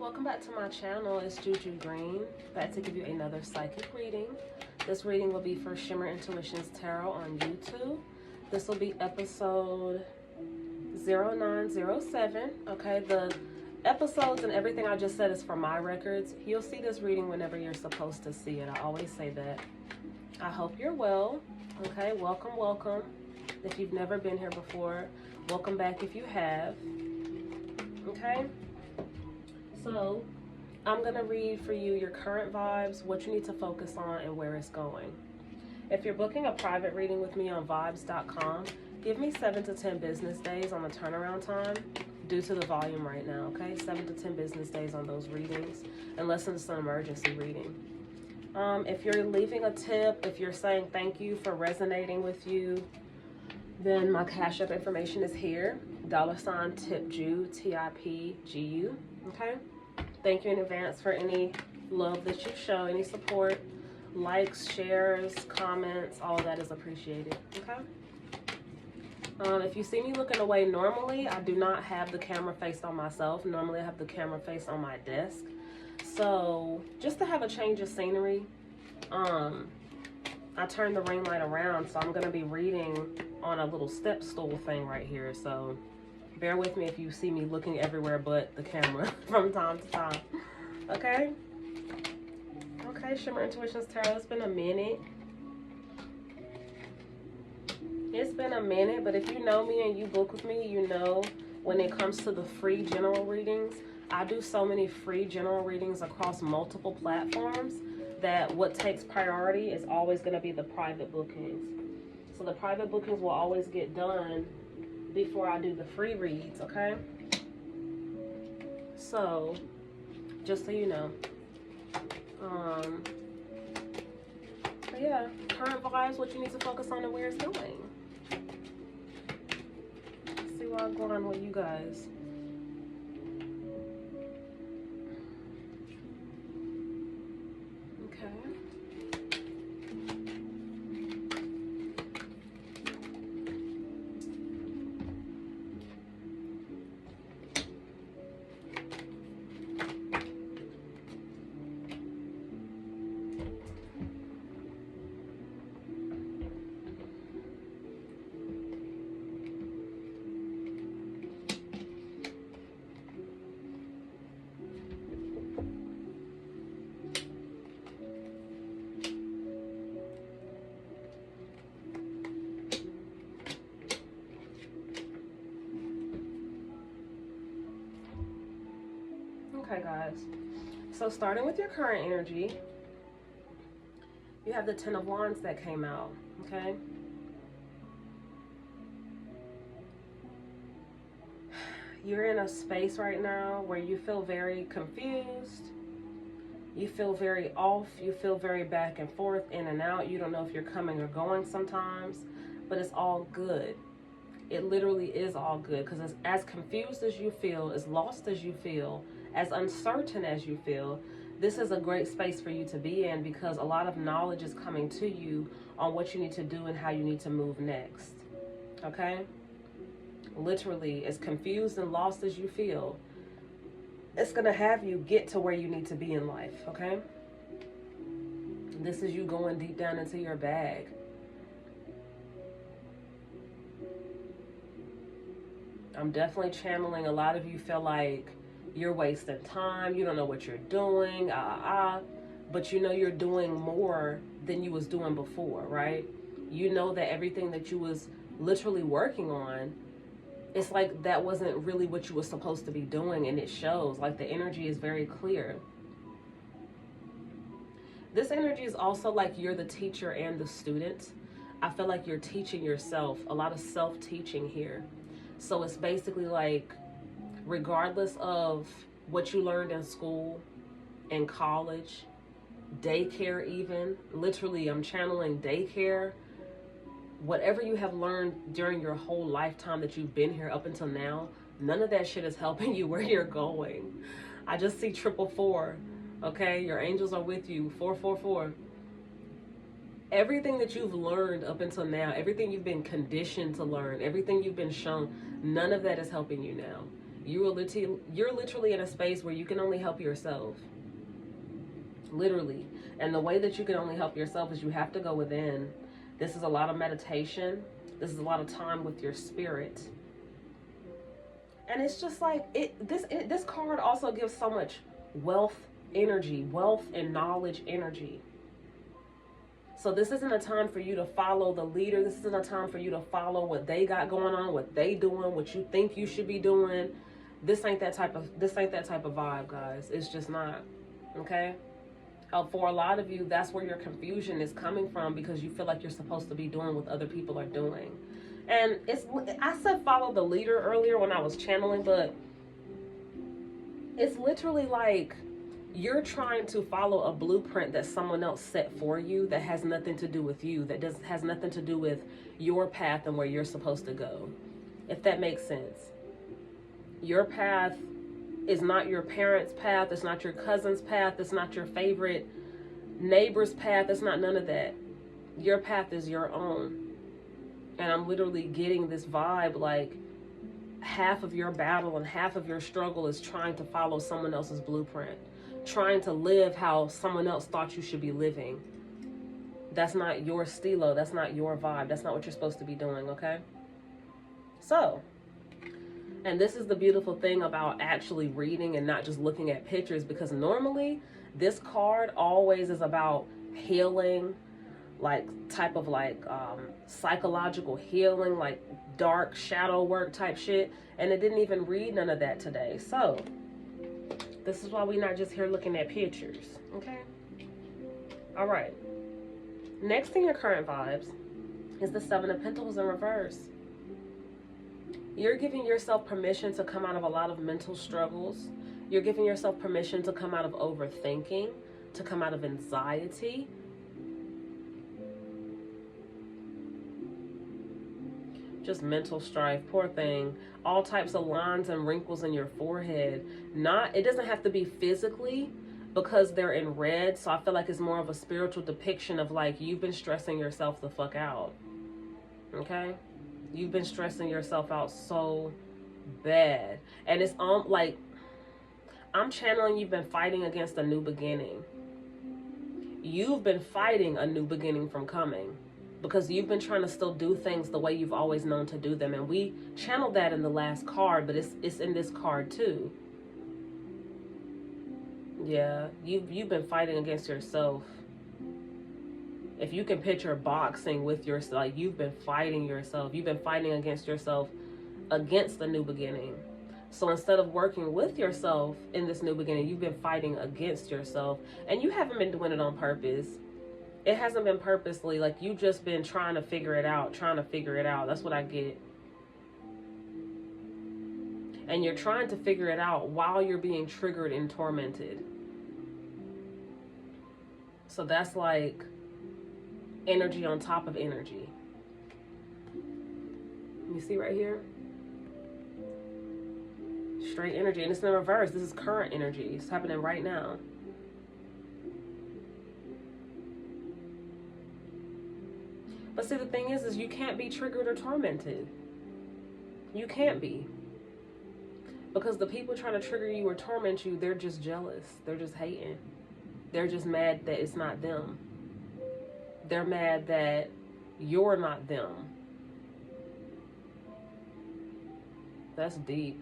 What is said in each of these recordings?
Welcome back to my channel. It's Juju Green, back to give you another psychic reading. This reading will be for Shimmer Intuitions Tarot on YouTube. This will be episode 0907. Okay, the episodes and everything I just said is for my records. You'll see this reading whenever you're supposed to see it. I always say that. I hope you're well. Okay, welcome, welcome. If you've never been here before, welcome back if you have. Okay, so I'm going to read for you your current vibes, what you need to focus on, and where it's going. If you're booking a private reading with me on vibes.com, give me 7 to 10 business days on the turnaround time due to the volume right now, okay? 7 to 10 business days on those readings, unless it's an emergency reading. If you're leaving a tip, if you're saying thank you for resonating with you, then my Cash App information is here. $tipgu, T-I-P-G-U, okay? Thank you in advance for any love that you show, any support, likes, shares, comments, all of that is appreciated, okay? If you see me looking away normally, I do not have the camera faced on myself. Normally I have the camera faced on my desk. So just to have a change of scenery, I turned the ring light around, so I'm going to be reading on a little step stool thing right here. So bear with me if you see me looking everywhere but the camera from time to time. Okay? Okay, Shimmer Intuitions Tarot, it's been a minute. It's been a minute, but if you know me and you book with me, you know when it comes to the free general readings, I do so many free general readings across multiple platforms that what takes priority is always going to be the private bookings. So the private bookings will always get done before I do the free reads, okay? So, just so you know. But yeah, current vibes, what you need to focus on and where it's going. Let's see where I'm going with you guys. Okay, guys, so starting with your current energy, you have the Ten of Wands that came out, okay? You're in a space right now where you feel very confused, you feel very off, you feel very back and forth, in and out. You don't know if you're coming or going sometimes, but it's all good. It literally is all good, because as confused as you feel, as lost as you feel, as uncertain as you feel, this is a great space for you to be in, because a lot of knowledge is coming to you on what you need to do and how you need to move next. Okay? Literally, as confused and lost as you feel, it's going to have you get to where you need to be in life. Okay? This is you going deep down into your bag. I'm definitely channeling a lot of you feel like you're wasting time, you don't know what you're doing, but you know you're doing more than you was doing before, right? You know that everything that you was literally working on, it's like that wasn't really what you were supposed to be doing, and it shows. Like, the energy is very clear. This energy is also like you're the teacher and the student. I feel like you're teaching yourself, a lot of self-teaching here. So it's basically like, regardless of what you learned in school, in college, daycare even, literally I'm channeling daycare, whatever you have learned during your whole lifetime that you've been here up until now, none of that shit is helping you where you're going. I just see 444, okay? Your angels are with you, 444. Everything that you've learned up until now, everything you've been conditioned to learn, everything you've been shown, none of that is helping you now. You're literally in a space where you can only help yourself. Literally. And the way that you can only help yourself is you have to go within. This is a lot of meditation. This is a lot of time with your spirit. And it's just like, this card also gives so much wealth energy, wealth and knowledge energy. So this isn't a time for you to follow the leader. This isn't a time for you to follow what they got going on, what they doing, what you think you should be doing. This ain't that type of vibe, guys. It's just not. Okay? For a lot of you, that's where your confusion is coming from, because you feel like you're supposed to be doing what other people are doing. And I said follow the leader earlier when I was channeling, but it's literally like you're trying to follow a blueprint that someone else set for you that has nothing to do with you, that has nothing to do with your path and where you're supposed to go. If that makes sense. Your path is not your parents' path. It's not your cousin's path. It's not your favorite neighbor's path. It's not none of that. Your path is your own. And I'm literally getting this vibe like half of your battle and half of your struggle is trying to follow someone else's blueprint. Trying to live how someone else thought you should be living. That's not your stilo. That's not your vibe. That's not what you're supposed to be doing, okay? So, and this is the beautiful thing about actually reading and not just looking at pictures, because normally this card always is about healing, like type of like psychological healing, like dark shadow work type shit. And it didn't even read none of that today. So this is why we're not just here looking at pictures, okay? All right. Next in your current vibes is the Seven of Pentacles in reverse. You're giving yourself permission to come out of a lot of mental struggles. You're giving yourself permission to come out of overthinking, to come out of anxiety. Just mental strife, poor thing. All types of lines and wrinkles in your forehead. It doesn't have to be physically, because they're in red. So I feel like it's more of a spiritual depiction of like, you've been stressing yourself the fuck out. Okay? You've been stressing yourself out so bad. And it's like, I'm channeling you've been fighting against a new beginning. You've been fighting a new beginning from coming. Because you've been trying to still do things the way you've always known to do them. And we channeled that in the last card, but it's in this card too. Yeah, you've been fighting against yourself. If you can picture boxing with yourself, like you've been fighting yourself. You've been fighting against yourself against the new beginning. So instead of working with yourself in this new beginning, you've been fighting against yourself. And you haven't been doing it on purpose. It hasn't been purposely, like you've just been trying to figure it out, That's what I get. And you're trying to figure it out while you're being triggered and tormented. So that's like energy on top of energy. You see right here? Straight energy. And it's in reverse. This is current energy. It's happening right now. But see, the thing is you can't be triggered or tormented. You can't be. Because the people trying to trigger you or torment you, they're just jealous. They're just hating. They're just mad that it's not them. They're mad that you're not them. That's deep.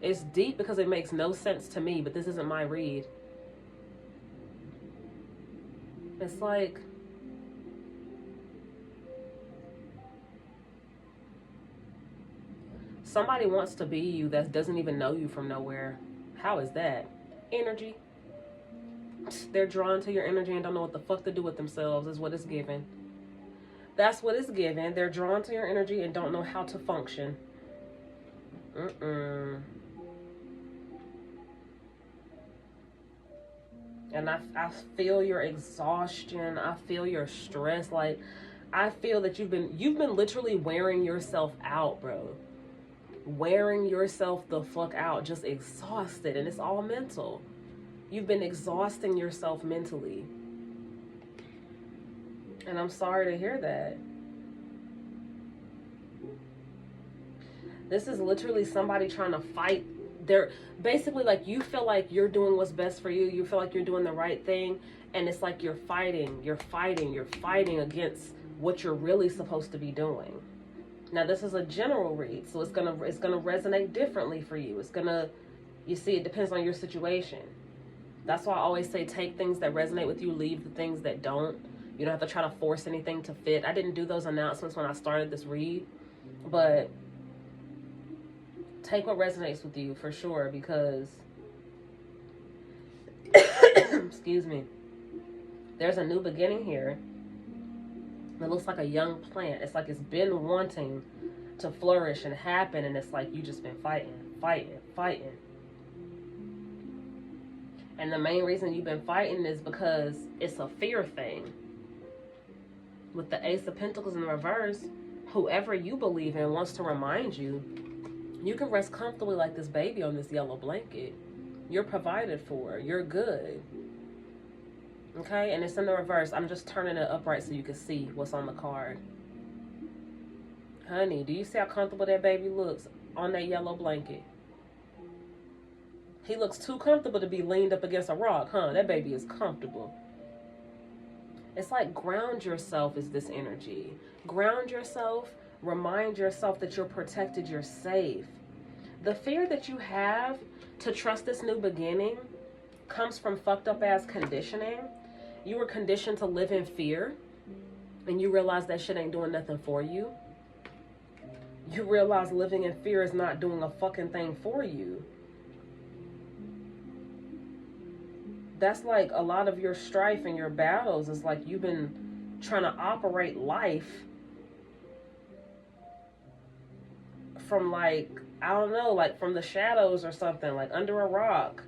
It's deep because it makes no sense to me, but this isn't my read. It's like, somebody wants to be you that doesn't even know you from nowhere. How is that? Energy. They're drawn to your energy and don't know what the fuck to do with themselves is what it's given. That's what it's given. They're drawn to your energy and don't know how to function. And I feel your exhaustion. I feel your stress. Like, I feel that you've been literally wearing yourself out, bro. Wearing yourself the fuck out. Just exhausted. And it's all mental. You've been exhausting yourself mentally. And I'm sorry to hear that. This is literally somebody trying to fight. They're basically like, you feel like you're doing what's best for you. You feel like you're doing the right thing. And it's like you're fighting against what you're really supposed to be doing. Now, this is a general read, so it's gonna resonate differently for you. You see, it depends on your situation. That's why I always say, take things that resonate with you, leave the things that don't. You don't have to try to force anything to fit. I didn't do those announcements when I started this read, but take what resonates with you for sure, because excuse me, there's a new beginning here. It looks like a young plant. It's like it's been wanting to flourish and happen, and it's like you just been fighting. And the main reason you've been fighting is because it's a fear thing. With the Ace of Pentacles in the reverse, whoever you believe in wants to remind you, you can rest comfortably like this baby on this yellow blanket. You're provided for. You're good. Okay? And it's in the reverse. I'm just turning it upright so you can see what's on the card. Honey, do you see how comfortable that baby looks on that yellow blanket? He looks too comfortable to be leaned up against a rock, huh? That baby is comfortable. It's like ground yourself is this energy. Ground yourself. Remind yourself that you're protected, you're safe. The fear that you have to trust this new beginning comes from fucked up ass conditioning. You were conditioned to live in fear, and you realize that shit ain't doing nothing for you. You realize living in fear is not doing a fucking thing for you. That's like a lot of your strife and your battles is like you've been trying to operate life from like, I don't know, like from the shadows or something, like under a rock.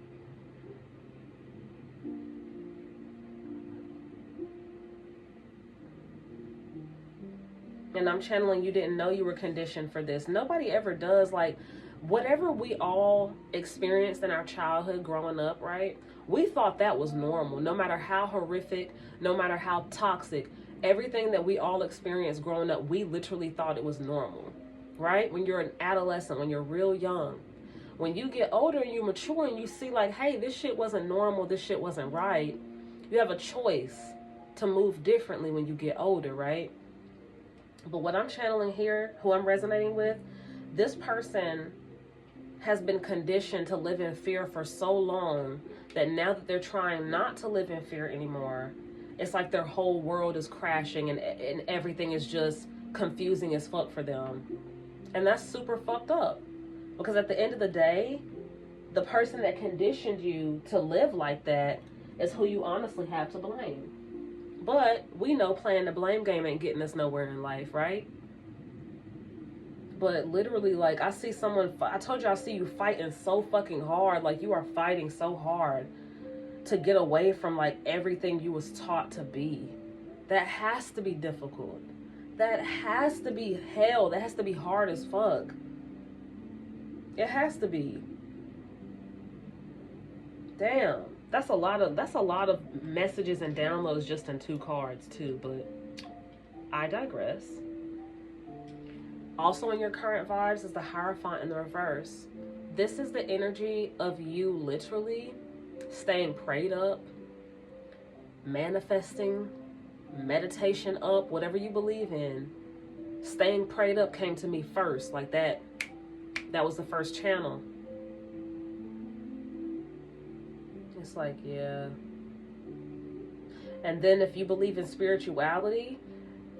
And I'm channeling, you didn't know you were conditioned for this. Nobody ever does. Like, whatever we all experienced in our childhood growing up, right? We thought that was normal. No matter how horrific, no matter how toxic, everything that we all experienced growing up, we literally thought it was normal, right? When you're an adolescent, when you're real young. When you get older and you mature and you see like, hey, this shit wasn't normal, this shit wasn't right. You have a choice to move differently when you get older, right? But what I'm channeling here, who I'm resonating with, this person has been conditioned to live in fear for so long that now that they're trying not to live in fear anymore, it's like their whole world is crashing and everything is just confusing as fuck for them. And that's super fucked up. Because at the end of the day, the person that conditioned you to live like that is who you honestly have to blame. But we know playing the blame game ain't getting us nowhere in life, right? But literally, like, I see someone, I told you I see you fighting so fucking hard. Like, you are fighting so hard to get away from, like, everything you was taught to be. That has to be difficult. That has to be hell. That has to be hard as fuck. It has to be. Damn. That's a lot of messages and downloads just in 2 cards, too. But I digress. Also in your current vibes is the Hierophant in the reverse. This is the energy of you literally staying prayed up, manifesting, meditation up, whatever you believe in. Staying prayed up came to me first. Like that was the first channel. It's like, yeah. And then if you believe in spirituality,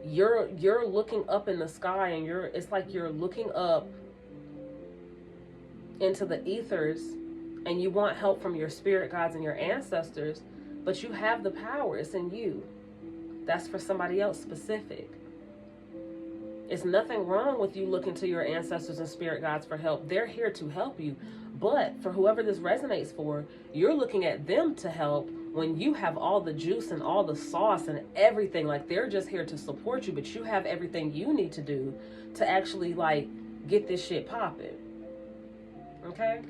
you're looking up in the sky and it's like you're looking up into the ethers and you want help from your spirit guides and your ancestors, but you have the power. It's in you. That's for somebody else specific. It's nothing wrong with you looking to your ancestors and spirit guides for help. They're here to help you. But for whoever this resonates for, you're looking at them to help when you have all the juice and all the sauce and everything. Like, they're just here to support you, but you have everything you need to do to actually, like, get this shit popping. Okay?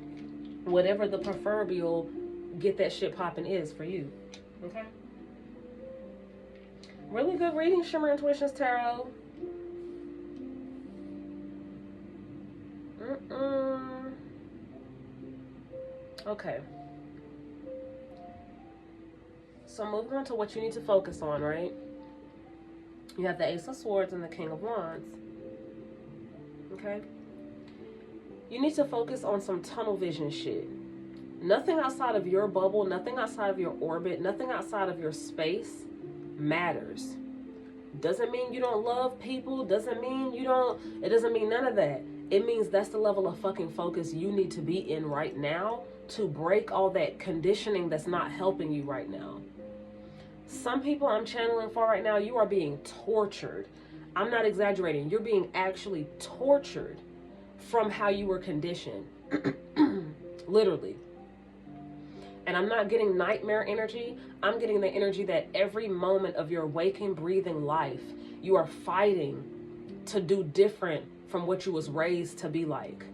Whatever the proverbial get that shit popping is for you. Okay? Really good reading, Shimmer Intuitions Tarot. Okay. So moving on to what you need to focus on, right? You have the Ace of Swords and the King of Wands. Okay? You need to focus on some tunnel vision shit. Nothing outside of your bubble, nothing outside of your orbit, nothing outside of your space matters. Doesn't mean you don't love people, doesn't mean you don't, it doesn't mean none of that. It means that's the level of fucking focus you need to be in right now to break all that conditioning that's not helping you right now. Some people I'm channeling for right now, you are being tortured. I'm not exaggerating. You're being actually tortured from how you were conditioned. Literally. And I'm not getting nightmare energy. I'm getting the energy that every moment of your waking, breathing life, you are fighting to do different from what you was raised to be like.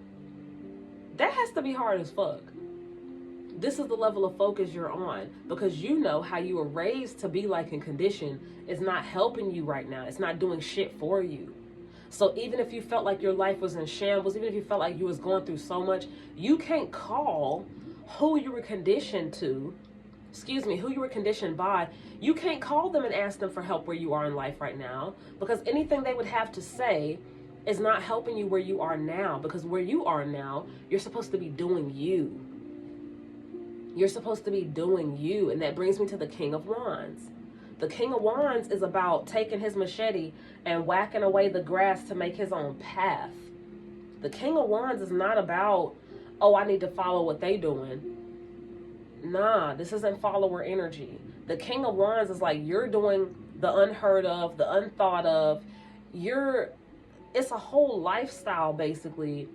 That has to be hard as fuck. This is the level of focus you're on because you know how you were raised to be like and conditioned is not helping you right now. It's not doing shit for you. So even if you felt like your life was in shambles, even if you felt like you was going through so much, you can't call who you were conditioned to, who you were conditioned by, you can't call them and ask them for help where you are in life right now because anything they would have to say is not helping you where you are now because where you are now, you're supposed to be doing you. You're supposed to be doing you. And that brings me to the King of Wands. The King of Wands is about taking his machete and whacking away the grass to make his own path. The King of Wands is not about, oh, I need to follow what they doing. Nah, this isn't follower energy. The King of Wands is like, you're doing the unheard of, the unthought of. It's a whole lifestyle, basically,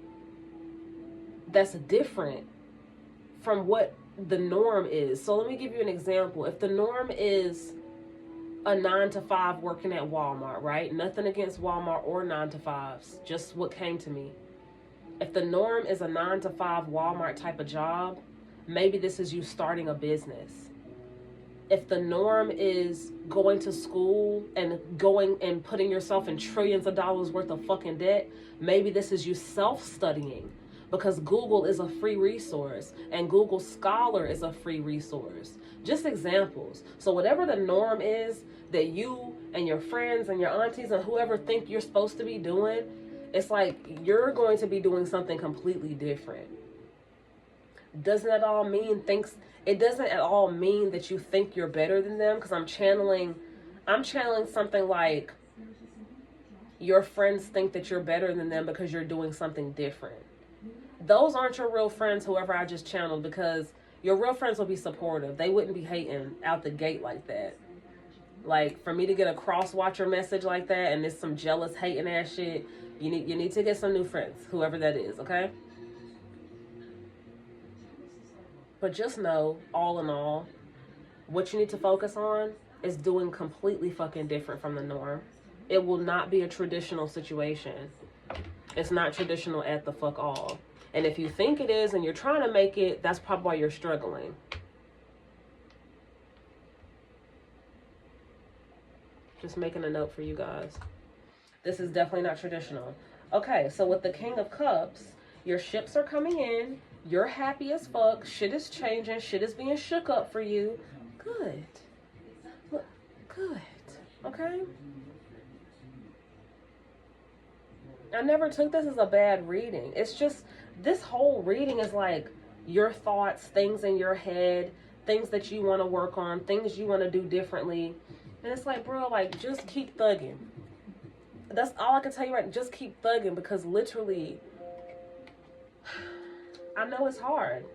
that's different from what the norm is. So let me give you an example. If the norm is a 9-to-5 working at Walmart, right? Nothing against Walmart or 9-to-5s, just what came to me. If the norm is a 9-to-5 Walmart type of job, maybe this is you starting a business. If the norm is going to school and going and putting yourself in trillions of dollars worth of fucking debt, maybe this is you self-studying. Because Google is a free resource and Google Scholar is a free resource. Just examples. So whatever the norm is that you and your friends and your aunties and whoever think you're supposed to be doing, it's like you're going to be doing something completely different. Doesn't at all mean it doesn't at all mean that you think you're better than them, because I'm channeling something like your friends think that you're better than them because you're doing something different. Those aren't your real friends, whoever I just channeled, because your real friends will be supportive. They wouldn't be hating out the gate like that. Like, for me to get a cross-watcher message like that and it's some jealous, hating ass shit, you need to get some new friends, whoever that is, okay? But just know, all in all, what you need to focus on is doing completely fucking different from the norm. It will not be a traditional situation. It's not traditional at the fuck all. And if you think it is and you're trying to make it, that's probably why you're struggling. Just making a note for you guys. This is definitely not traditional. Okay, so with the King of Cups, your ships are coming in. You're happy as fuck. Shit is changing. Shit is being shook up for you. Good. Look, good. Okay? I never took this as a bad reading. It's just, this whole reading is like your thoughts, things in your head, things that you want to work on, things you want to do differently. And it's like, bro, like, just keep thugging. That's all I can tell you right now. Just keep thugging, because literally, I know it's hard.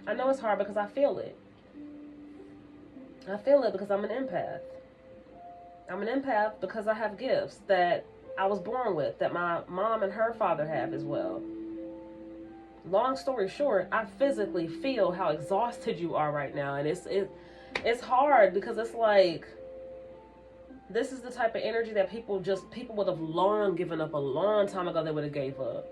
I know it's hard because I feel it. I feel it because I'm an empath. I'm an empath because I have gifts that I was born with, that my mom and her father have as well. Long story short, I physically feel how exhausted you are right now. And it's hard because it's like, this is the type of energy that people would have long given up a long time ago. They would have gave up.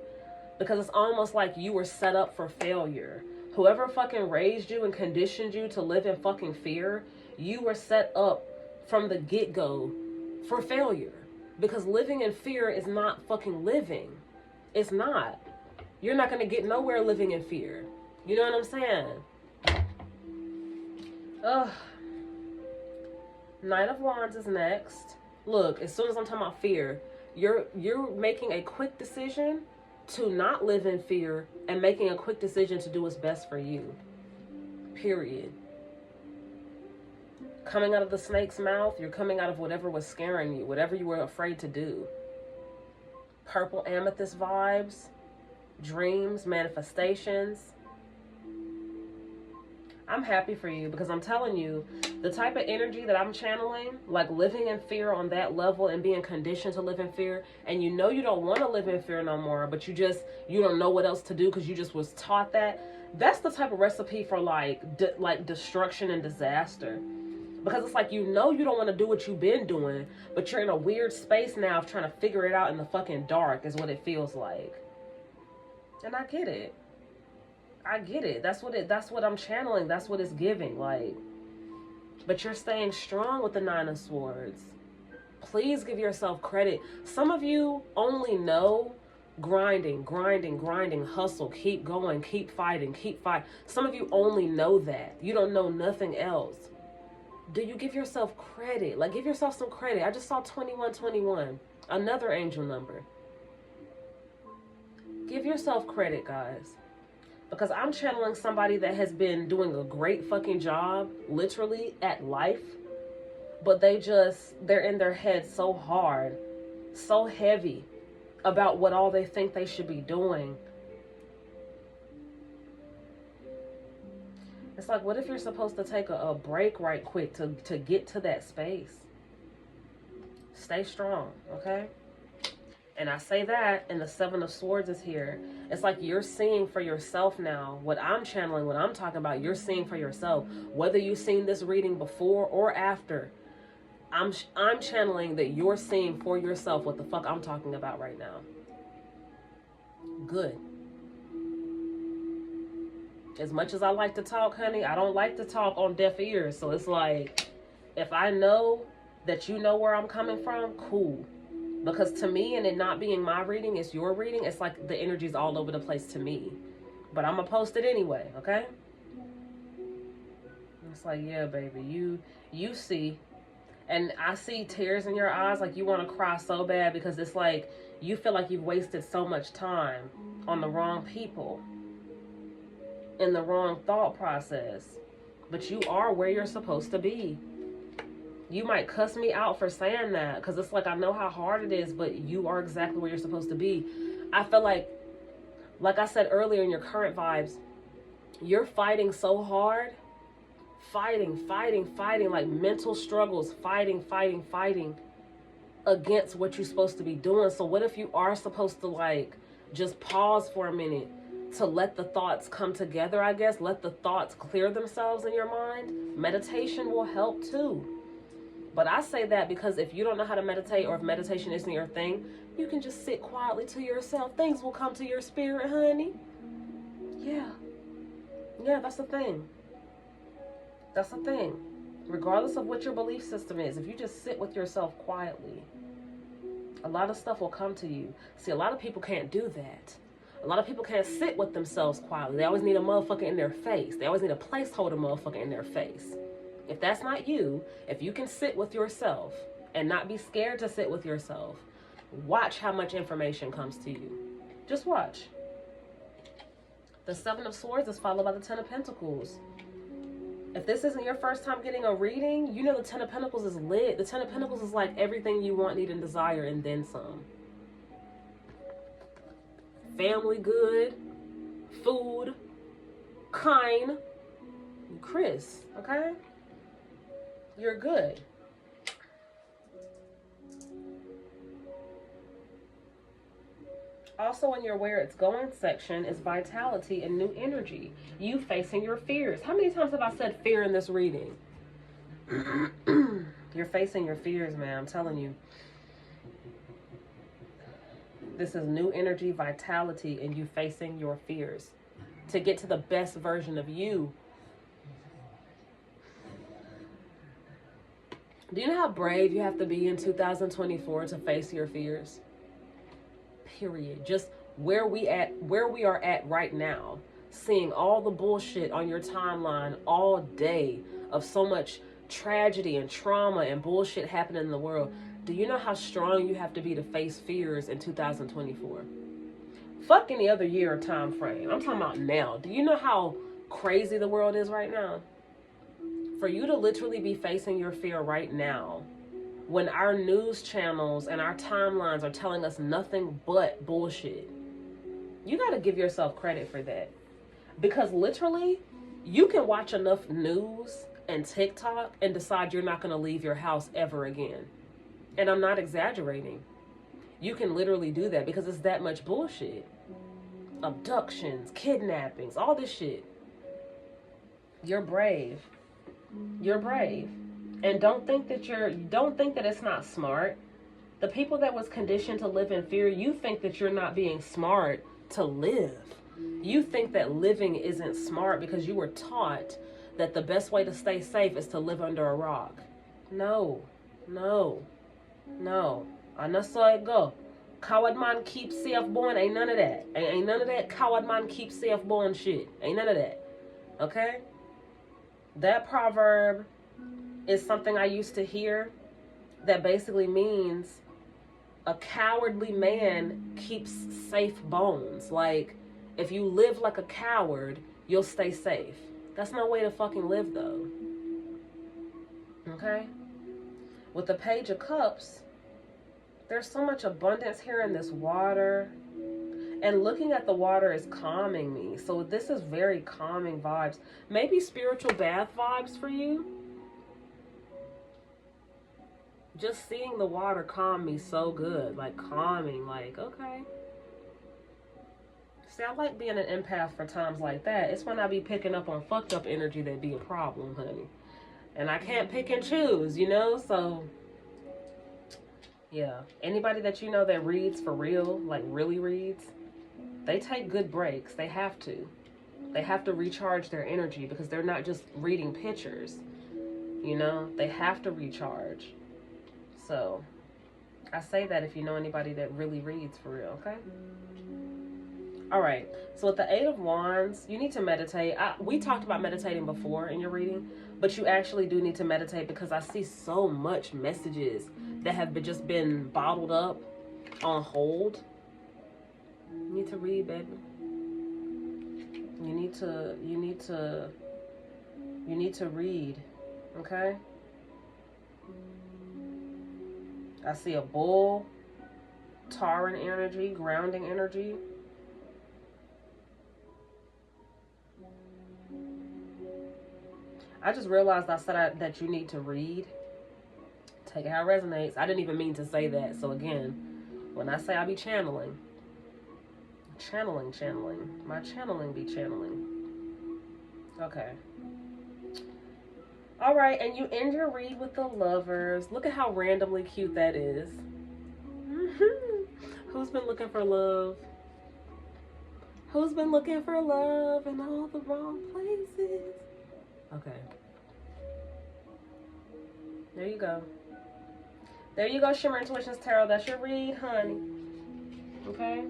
Because it's almost like you were set up for failure. Whoever fucking raised you and conditioned you to live in fucking fear, you were set up from the get-go for failure. Because living in fear is not fucking living. It's not. You're not going to get nowhere living in fear. You know what I'm saying? Ugh. Knight of Wands is next. Look, as soon as I'm talking about fear, you're making a quick decision to not live in fear and making a quick decision to do what's best for you. Period. Coming out of the snake's mouth, you're coming out of whatever was scaring you, whatever you were afraid to do. Purple amethyst vibes, dreams, manifestations. I'm happy for you because I'm telling you, the type of energy that I'm channeling, like living in fear on that level and being conditioned to live in fear, and you know you don't want to live in fear no more, but you don't know what else to do because you just was taught that. That's the type of recipe for like destruction and disaster. Because it's like, you know you don't want to do what you've been doing, but you're in a weird space now of trying to figure it out in the fucking dark is what it feels like. And I get it. I get it. That's what I'm channeling. That's what it's giving. Like, but you're staying strong with the Nine of Swords. Please give yourself credit. Some of you only know grinding, hustle, keep going, keep fighting. Some of you only know that. You don't know nothing else. Do you give yourself credit? Like, give yourself some credit. I just saw 2121, another angel number. Give yourself credit, guys. Because I'm channeling somebody that has been doing a great fucking job, literally, at life. But they're in their head so hard, so heavy about what all they think they should be doing. It's like, what if you're supposed to take a break right quick to get to that space? Stay strong, okay? And I say that, and the Seven of Swords is here. It's like you're seeing for yourself now. What I'm channeling, what I'm talking about, you're seeing for yourself. Whether you've seen this reading before or after, I'm channeling that you're seeing for yourself what the fuck I'm talking about right now. Good. As much as I like to talk, honey, I don't like to talk on deaf ears. So it's like, if I know that you know where I'm coming from, cool. Because to me, and it not being my reading, it's your reading, it's like the energy's all over the place to me. But I'm going to post it anyway, okay? It's like, yeah, baby, you see. And I see tears in your eyes, like you want to cry so bad because it's like you feel like you've wasted so much time on the wrong people, in the wrong thought process. But you are where you're supposed to be. You might cuss me out for saying that because it's like, I know how hard it is, but you are exactly where you're supposed to be. I feel like I said earlier, in your current vibes, you're fighting so hard. Fighting, like mental struggles, fighting against what you're supposed to be doing. So what if you are supposed to like just pause for a minute to let the thoughts come together, I guess. Let the thoughts clear themselves in your mind. Meditation will help too. But I say that because if you don't know how to meditate, or if meditation isn't your thing, you can just sit quietly to yourself. Things will come to your spirit, honey. Yeah, that's the thing. That's the thing. Regardless of what your belief system is, if you just sit with yourself quietly, a lot of stuff will come to you. See, a lot of people can't do that. A lot of people can't sit with themselves quietly. They always need a motherfucker in their face. They always need a placeholder motherfucker in their face. If that's not you, if you can sit with yourself and not be scared to sit with yourself, watch how much information comes to you. Just watch. The Seven of Swords is followed by the Ten of Pentacles. If this isn't your first time getting a reading, you know the Ten of Pentacles is lit. The Ten of Pentacles is like everything you want, need, and desire, and then some. Family good, food, kind, Chris, okay? You're good. Also in your where it's going section is vitality and new energy. You facing your fears. How many times have I said fear in this reading? You're facing your fears, man. I'm telling you. This is new energy, vitality, and you facing your fears to get to the best version of you. Do you know how brave you have to be in 2024 to face your fears? Period. Just where we are at right now. seeing all the bullshit on your timeline all day of so much tragedy and trauma and bullshit happening in the world, do you know how strong you have to be to face fears in 2024? Fuck any other year or time frame. I'm talking about now. Do you know how crazy the world is right now? For you to literally be facing your fear right now, when our news channels and our timelines are telling us nothing but bullshit, you got to give yourself credit for that. Because literally, you can watch enough news and TikTok and decide you're not going to leave your house ever again. And I'm not exaggerating. You can literally do that because it's that much bullshit. Abductions, kidnappings, all this shit. You're brave. You're brave. And don't think that it's not smart. The people that was conditioned to live in fear, you think that you're not being smart to live. You think that living isn't smart because you were taught that the best way to stay safe is to live under a rock. No. I know so it go. Coward man keep safe born. Ain't none of that. Ain't none of that coward man keep safe born shit. Ain't none of that. Okay? That proverb is something I used to hear that basically means a cowardly man keeps safe bones. Like, if you live like a coward, you'll stay safe. That's no way to fucking live, though. Okay? With the Page of Cups, there's so much abundance here in this water. And looking at the water is calming me. So this is very calming vibes. Maybe spiritual bath vibes for you. Just seeing the water calm me so good. Like calming, like, okay. See, I like being an empath for times like that. It's when I be picking up on fucked up energy that be a problem, honey. And I can't pick and choose, you know? So, yeah. Anybody that you know that reads for real, like really reads, they take good breaks. They have to. They have to recharge their energy because they're not just reading pictures. You know? They have to recharge. So, I say that if you know anybody that really reads for real, okay? Alright, so with the Eight of Wands, you need to meditate. We talked about meditating before in your reading, but you actually do need to meditate because I see so much messages that have just been bottled up on hold. You need to read, baby. You need to read, okay? I see a bull, Tauran energy, grounding energy. I just realized I said that you need to read. Take it how it resonates. I didn't even mean to say that. So again, when I say I be channeling. My channeling be channeling. Okay. Alright, and you end your read with the Lovers. Look at how randomly cute that is. Who's been looking for love? Who's been looking for love in all the wrong places? Okay. There you go. There you go, Shimmer Intuitions Tarot. That's your read, honey. Okay?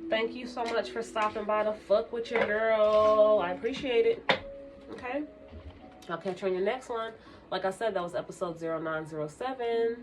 Thank you so much for stopping by to fuck with your girl. I appreciate it. Okay? I'll catch you on your next one. Like I said, that was episode 0907.